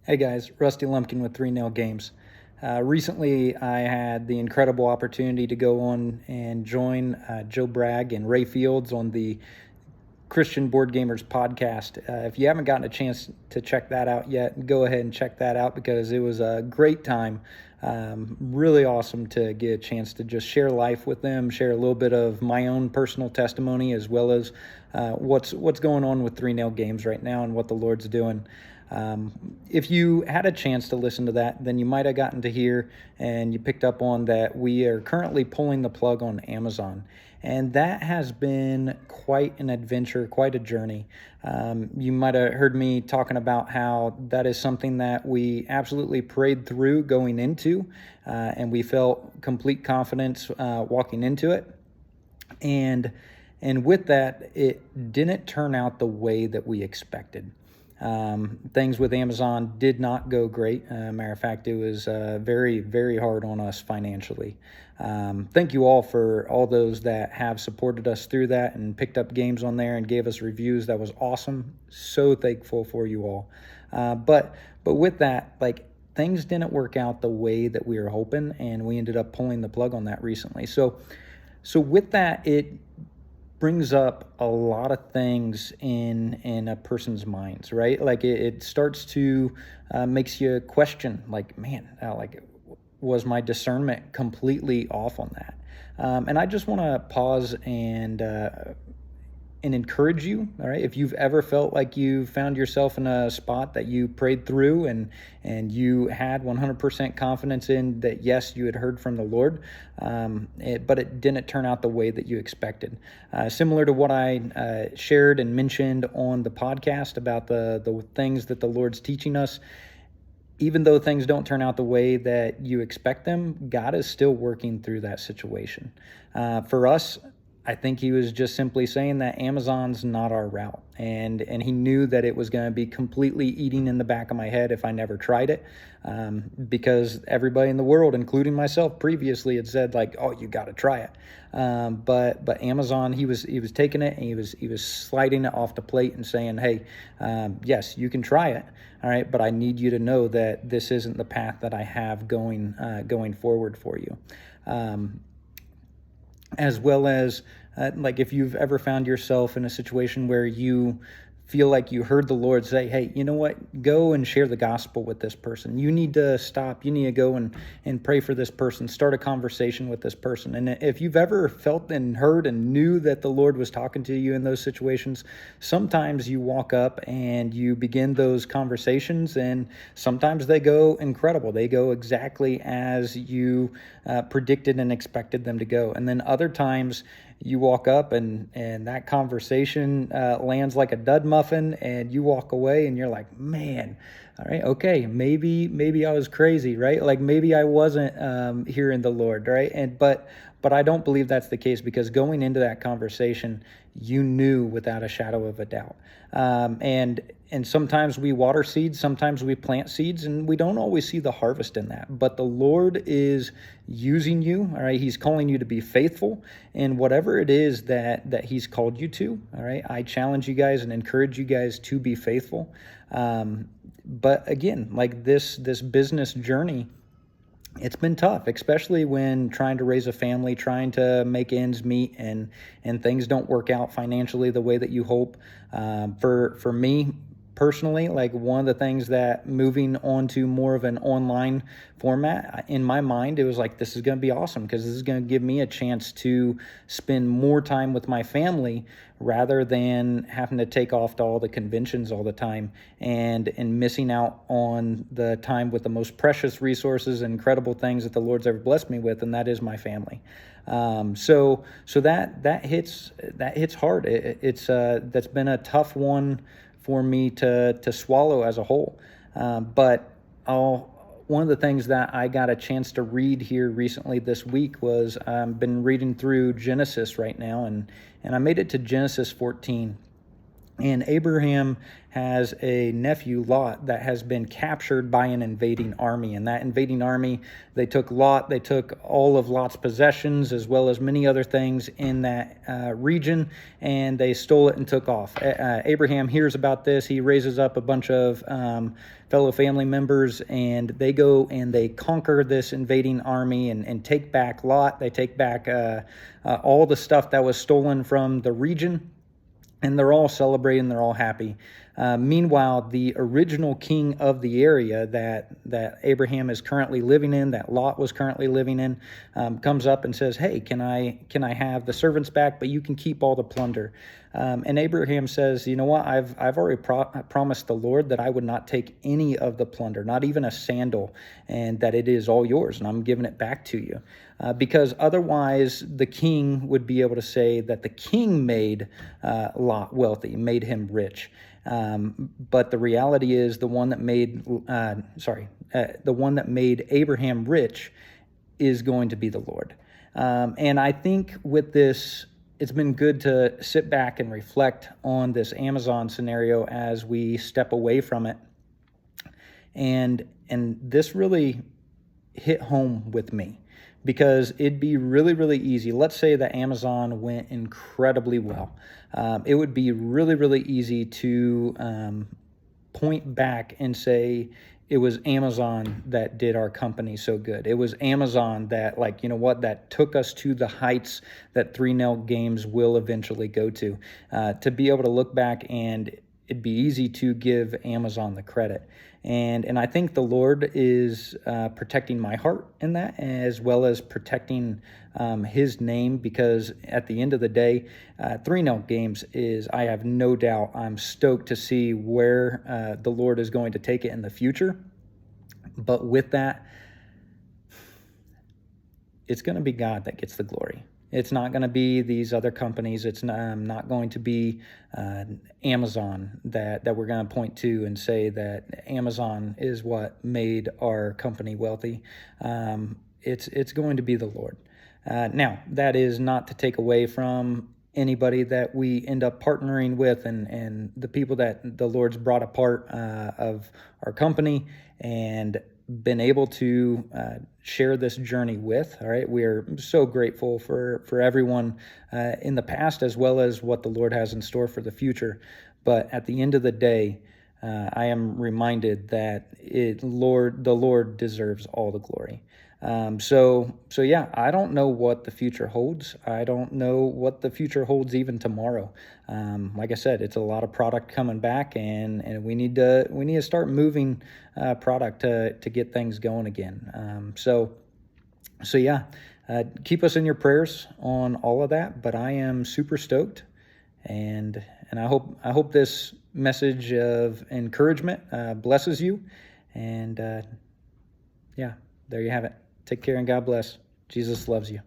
Hey guys, Rusty Lumpkin with 3 Nail Games. Recently, I had the incredible opportunity to go on and join Joe Bragg and Ray Fields on the Christian Board Gamers podcast. If you haven't gotten a chance to check that out yet, go ahead and check that out because it was a great time. Really awesome to get a chance to just share life with them, share a little bit of my own personal testimony as well as what's going on with 3 Nail Games right now and what the Lord's doing. If you had a chance to listen to that, then you might have gotten to hear and you picked up on that we are currently pulling the plug on Amazon. And that has been quite an adventure, quite a journey. You might have heard me talking about how that is something that we absolutely prayed through going into, and we felt complete confidence walking into it. And with that, it didn't turn out the way that we expected. Things with Amazon did not go great. Matter of fact, it was very, very hard on us financially. Thank you all for all those that have supported us through that and picked up games on there and gave us reviews. That was awesome. So thankful for you all. But with that, like, things didn't work out the way that we were hoping, and we ended up pulling the plug on that recently. So with that, it brings up a lot of things in a person's minds, right? Like it starts to makes you question, like, man, like, was my discernment completely off on that? And I just want to pause and encourage you. All right, if you've ever felt like you found yourself in a spot that you prayed through and you had 100% confidence in that, yes, you had heard from the Lord, but it didn't turn out the way that you expected. Similar to what I shared and mentioned on the podcast about the things that the Lord's teaching us. Even though things don't turn out the way that you expect them, God is still working through that situation. For us, I think he was just simply saying that Amazon's not our route. And he knew that it was going to be completely eating in the back of my head if I never tried it. Because everybody in the world, including myself previously, had said, like, oh, you got to try it. But Amazon, he was taking it and he was sliding it off the plate and saying, hey, yes, you can try it. All right, but I need you to know that this isn't the path that I have going forward for you. As well as like, if you've ever found yourself in a situation where you feel like you heard the Lord say, hey, you know what, go and share the gospel with this person. You need to stop. You need to go and pray for this person, start a conversation with this person. And if you've ever felt and heard and knew that the Lord was talking to you in those situations, sometimes you walk up and you begin those conversations, and sometimes they go incredible. They go exactly as you predicted and expected them to go. And then other times you walk up and that conversation lands like a dud muffin, and you walk away and you're like, man, all right, okay, maybe I was crazy, right? Like, maybe I wasn't hearing the Lord, right? But I don't believe that's the case, because going into that conversation, you knew without a shadow of a doubt. And sometimes we water seeds, sometimes we plant seeds, and we don't always see the harvest in that. But the Lord is using you, all right? He's calling you to be faithful in whatever it is that he's called you to, all right? I challenge you guys and encourage you guys to be faithful. But again, like, this business journey, it's been tough, especially when trying to raise a family, trying to make ends meet, and things don't work out financially the way that you hope. For me personally, like, one of the things that moving on to more of an online format, in my mind, it was like, this is going to be awesome, because this is going to give me a chance to spend more time with my family rather than having to take off to all the conventions all the time and missing out on the time with the most precious resources and incredible things that the Lord's ever blessed me with, and that is my family. So that hits hard. It's that's been a tough one for me to swallow as a whole. But one of the things that I got a chance to read here recently this week was, been reading through Genesis right now, and I made it to Genesis 14. And Abraham has a nephew, Lot, that has been captured by an invading army. And that invading army, they took Lot, they took all of Lot's possessions, as well as many other things in that region, and they stole it and took off. Abraham hears about this. He raises up a bunch of fellow family members, and they go and they conquer this invading army and take back Lot. They take back all the stuff that was stolen from the region. And they're all celebrating, they're all happy. Meanwhile, the original king of the area that Abraham is currently living in, that Lot was currently living in, comes up and says, "Hey, can I have the servants back? But you can keep all the plunder." And Abraham says, "You know what? I've already promised the Lord that I would not take any of the plunder, not even a sandal, and that it is all yours, and I'm giving it back to you." Because otherwise the king would be able to say that the king made Lot wealthy, made him rich. But the reality is the one that made Abraham rich is going to be the Lord. And I think with this, it's been good to sit back and reflect on this Amazon scenario as we step away from it. And this really hit home with me, because it'd be really, really easy. Let's say that Amazon went incredibly well. It would be really, really easy to point back and say it was Amazon that did our company so good. It was Amazon that, that took us to the heights that 3Nail Games will eventually go to. To be able to look back, and it'd be easy to give Amazon the credit. And I think the Lord is protecting my heart in that, as well as protecting his name, because at the end of the day, 3Nail Games is, I have no doubt, I'm stoked to see where the Lord is going to take it in the future. But with that, it's going to be God that gets the glory. It's not going to be these other companies. It's not going to be Amazon that we're going to point to and say that Amazon is what made our company wealthy. It's going to be the Lord. Now, that is not to take away from anybody that we end up partnering with, and the people that the Lord's brought a part of our company and been able to share this journey with. All right, we are so grateful for everyone in the past, as well as what the Lord has in store for the future. But at the end of the day, I am reminded that the Lord deserves all the glory. So yeah, I don't know what the future holds. I don't know what the future holds even tomorrow. Like I said, it's a lot of product coming back, and we need to start moving product to get things going again. So yeah, keep us in your prayers on all of that. But I am super stoked, and I hope this message of encouragement blesses you. And yeah, there you have it. Take care and God bless. Jesus loves you.